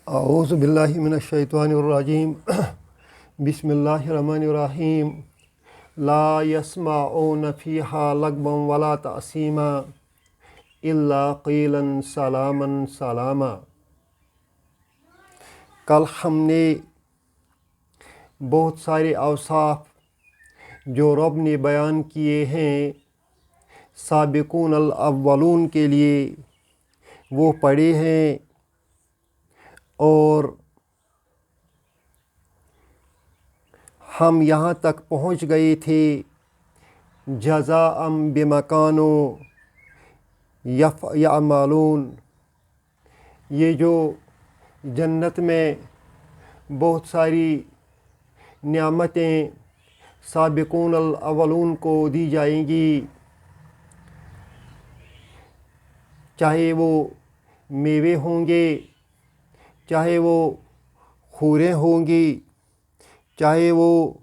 اعوذ باللہ من الشیطان الرجیم بسم اللہ الرحمن الرحیم لا يسمعون فیہا لغوا ولا تأثیما الا قیلا سلاما سلاما۔ کل ہم نے بہت سارے اوصاف جو رب نے بیان کیے ہیں سابقون الاولون کے لیے وہ پڑھے ہیں، اور ہم یہاں تک پہنچ گئے تھے جزاء بما کانوا یعملون۔ یہ جو جنت میں بہت ساری نعمتیں سابقون الاولون کو دی جائیں گی، چاہے وہ میوے ہوں گے، چاہے وہ حوریں ہوں گی، چاہے وہ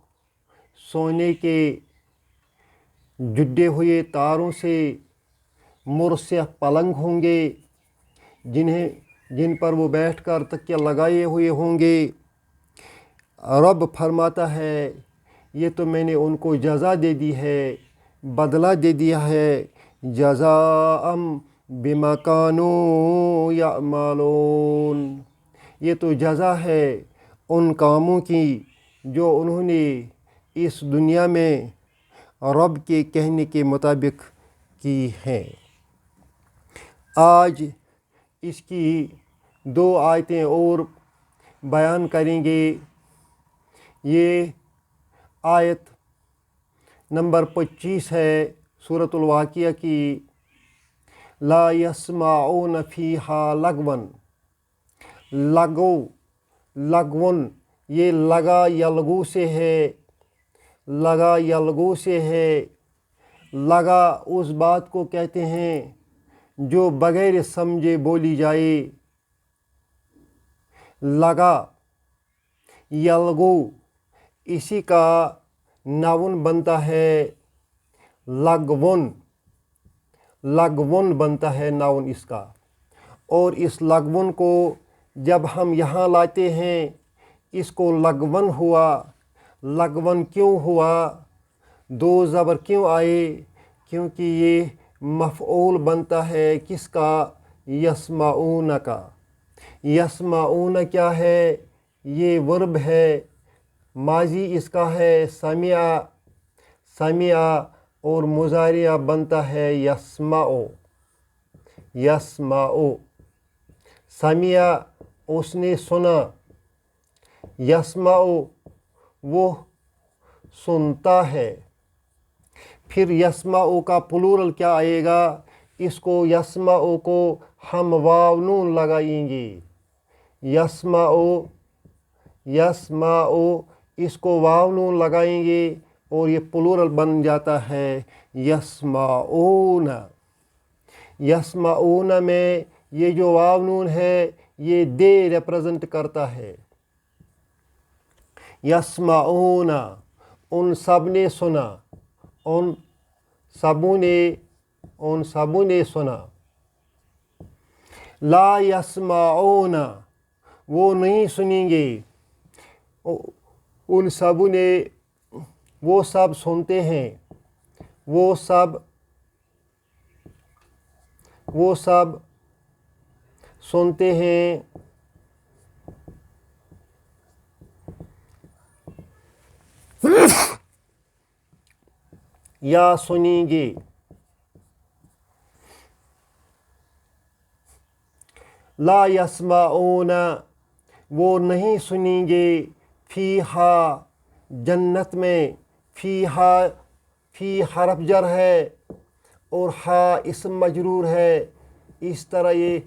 سونے کے جڑے ہوئے تاروں سے مرصع پلنگ ہوں گے جن پر وہ بیٹھ کر تکیہ لگائے ہوئے ہوں گے۔ رب فرماتا ہے یہ تو میں نے ان کو جزا دے دی ہے، بدلہ دے دیا ہے، جزاء بما کانوا یعملون۔ یہ تو جزا ہے ان کاموں کی جو انہوں نے اس دنیا میں رب کے کہنے کے مطابق کی ہیں۔ آج اس کی 2 آیتیں اور بیان کریں گے۔ یہ آیت نمبر 25 ہے سورۃ الواقعہ کی، لا یسمعون فیہا لغوا۔ لغون یہ لگا یلغو سے ہے، لگا یلغو سے ہے۔ لگا اس بات کو کہتے ہیں جو بغیر سمجھے بولی جائے۔ لگا یلغو اسی کا ناون بنتا ہے لغون، لغون بنتا ہے ناون اس کا۔ اور اس لغون کو جب ہم یہاں لاتے ہیں اس کو لغون ہوا۔ لغون کیوں ہوا؟ 2 زبر کیوں آئے؟ کیونکہ یہ مفعول بنتا ہے کس کا؟ یسمعون کا۔ یسمعون کیا ہے؟ یہ ورب ہے، ماضی اس کا ہے سمع، سمع، اور مضارع بنتا ہے یسمع، یسمع۔ سمع اس نے سنا، یسمع وہ سنتا ہے۔ پھر یسمع کا پلورل کیا آئے گا؟ اس کو یسمع کو ہم واو نون لگائیں گے۔ یسمع، یسمع اس کو واو نون لگائیں گے اور یہ پلورل بن جاتا ہے یسمعون۔ یسمعون میں یہ جو واو نون ہے یہ دے ریپرزنٹ کرتا ہے۔ یسمعون ان سب نے سنا، ان سبوں نے سنا۔ لا یسمعون وہ نہیں سنیں گے، ان سبوں نے، وہ سب سنتے ہیں، وہ سب سنتے ہیں۔ یا سنیں گے۔ لا یسمعون وہ نہیں سنیں گے، فیہا جنت میں۔ فیہا، فی حرف جر ہے اور ہا اسم مجرور ہے، اس طرح یہ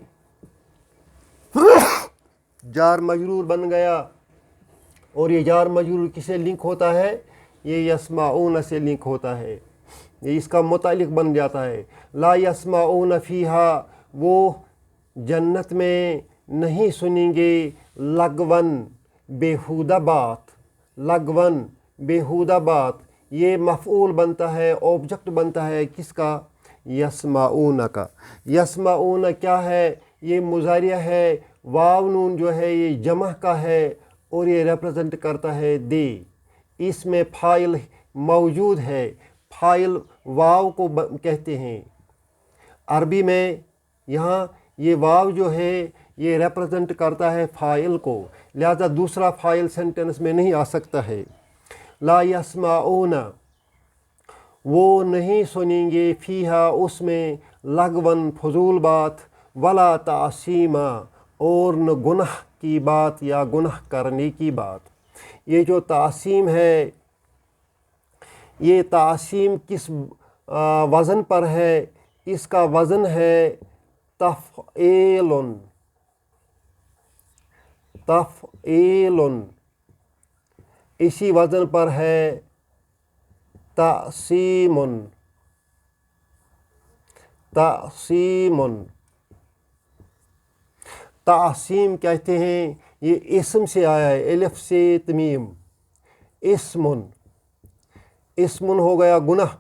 جار مجرور بن گیا۔ اور یہ جار مجرور کسے لنک ہوتا ہے؟ یہ یسمعون سے لنک ہوتا ہے، یہ اس کا متعلق بن جاتا ہے۔ لا یسمعون فیہا وہ جنت میں نہیں سنیں گے لغون بیہودہ بات۔ لغون بیہودہ بات یہ مفعول بنتا ہے، آبجیکٹ بنتا ہے کس کا؟ یسمعون کا۔ یسمعون کیا ہے؟ یہ مضارع ہے واو نون جو ہے یہ جمع کا ہے اور یہ ریپرزنٹ کرتا ہے دے. اس میں فاعل موجود ہے. فاعل واو کو کہتے ہیں عربی میں. یہاں یہ واو جو ہے یہ ریپرزنٹ کرتا ہے فاعل کو، لہذا دوسرا فاعل سینٹنس میں نہیں آ سکتا ہے. لا یسمعون، وہ نہیں سنیں گے، فیہا اس میں، لغون فضول بات، ولا تعصیما اور نہ گناہ کی بات یا گناہ کرنے کی بات. یہ جو تعصیم ہے یہ تعصیم کس وزن پر ہے؟ اس کا وزن ہے تفعیل. تفعیل اسی وزن پر ہے تعصیم. تعصیم تعصیم کہتے ہیں، یہ اسم سے آیا ہے، الف سے تمیم. اسمن، اسمن ہو گیا گناہ.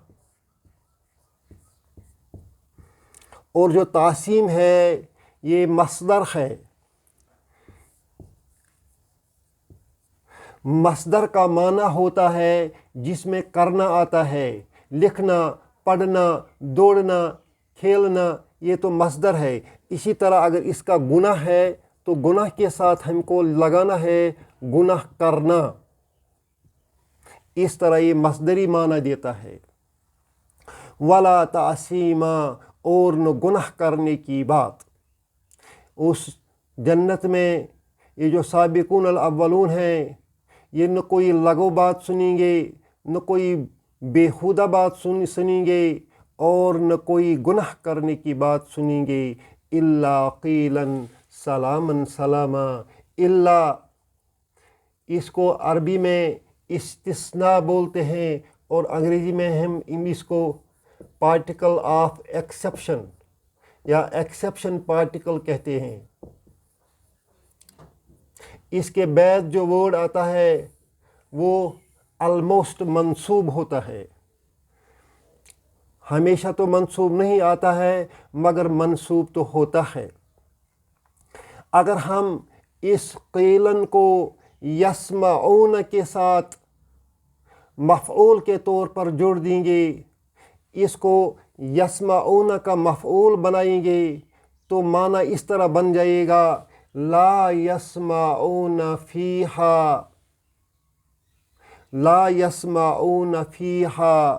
اور جو تعصیم ہے یہ مصدر ہے. مصدر کا معنی ہوتا ہے جس میں کرنا آتا ہے، لکھنا، پڑھنا، دوڑنا، کھیلنا، یہ تو مصدر ہے. اسی طرح اگر اس کا گناہ ہے تو گناہ کے ساتھ ہم کو لگانا ہے گناہ کرنا. اس طرح یہ مصدری معنی دیتا ہے. ولا تعصیما اور نہ گناہ کرنے کی بات. اس جنت میں یہ جو سابقون الاولون ہیں یہ نہ کوئی لغو بات سنیں گے، نہ کوئی بیہودہ بات سنیں گے، اور نہ کوئی گناہ کرنے کی بات سنیں گے. الا قیلا سلاما سلاما. الا اس کو عربی میں استثناء بولتے ہیں اور انگریزی میں ہم اس کو پارٹیکل آف ایکسیپشن یا ایکسیپشن پارٹیکل کہتے ہیں. اس کے بعد جو ورڈ آتا ہے وہ آلموسٹ منصوب ہوتا ہے. ہمیشہ تو منصوب نہیں آتا ہے مگر منصوب تو ہوتا ہے. اگر ہم اس قیلن کو یسمعون کے ساتھ مفعول کے طور پر جوڑ دیں گے، اس کو یسمعون کا مفعول بنائیں گے تو معنی اس طرح بن جائے گا لا یسمعون فیہا. لا یسمعون فیہا.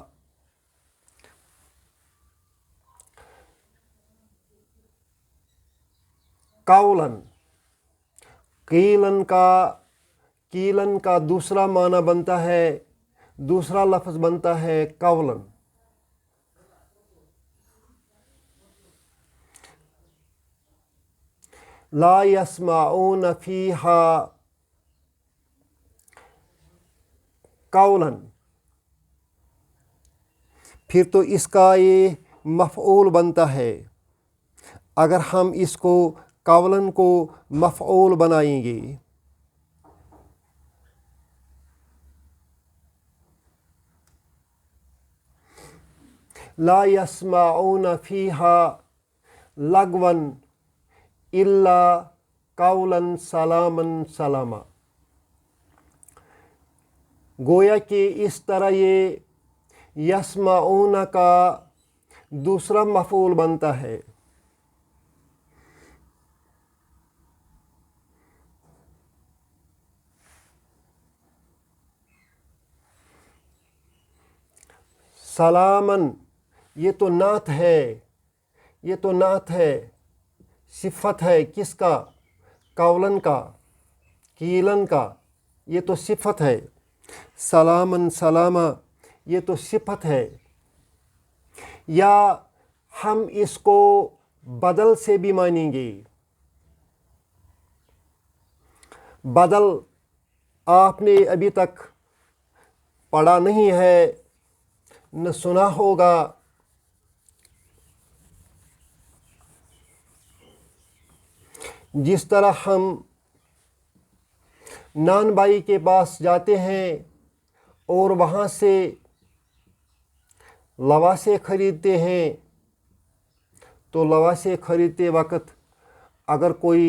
قولن، قیلن کا دوسرا معنی بنتا ہے، دوسرا لفظ بنتا ہے قولن. لا یسمعون فیہا قولن. پھر تو اس کا یہ مفعول بنتا ہے. اگر ہم اس کو قولن کو مفعول بنائیں گے، لا یسمعون فیہا لغوا الا قولا سلاما سلاما. گویا کہ اس طرح یہ یسمعون کا دوسرا مفعول بنتا ہے. سلامن، یہ تو نعت ہے، یہ تو نعت ہے، صفت ہے. کس کا؟ قولن کا، قیلن کا. یہ تو صفت ہے. سلامن سلاما یہ تو صفت ہے. یا ہم اس کو بدل سے بھی مانیں گے. بدل آپ نے ابھی تک پڑھا نہیں ہے نہ سنا ہوگا. جس طرح ہم نان بھائی کے پاس جاتے ہیں اور وہاں سے لواسے خریدتے ہیں تو لواسے خریدتے وقت اگر کوئی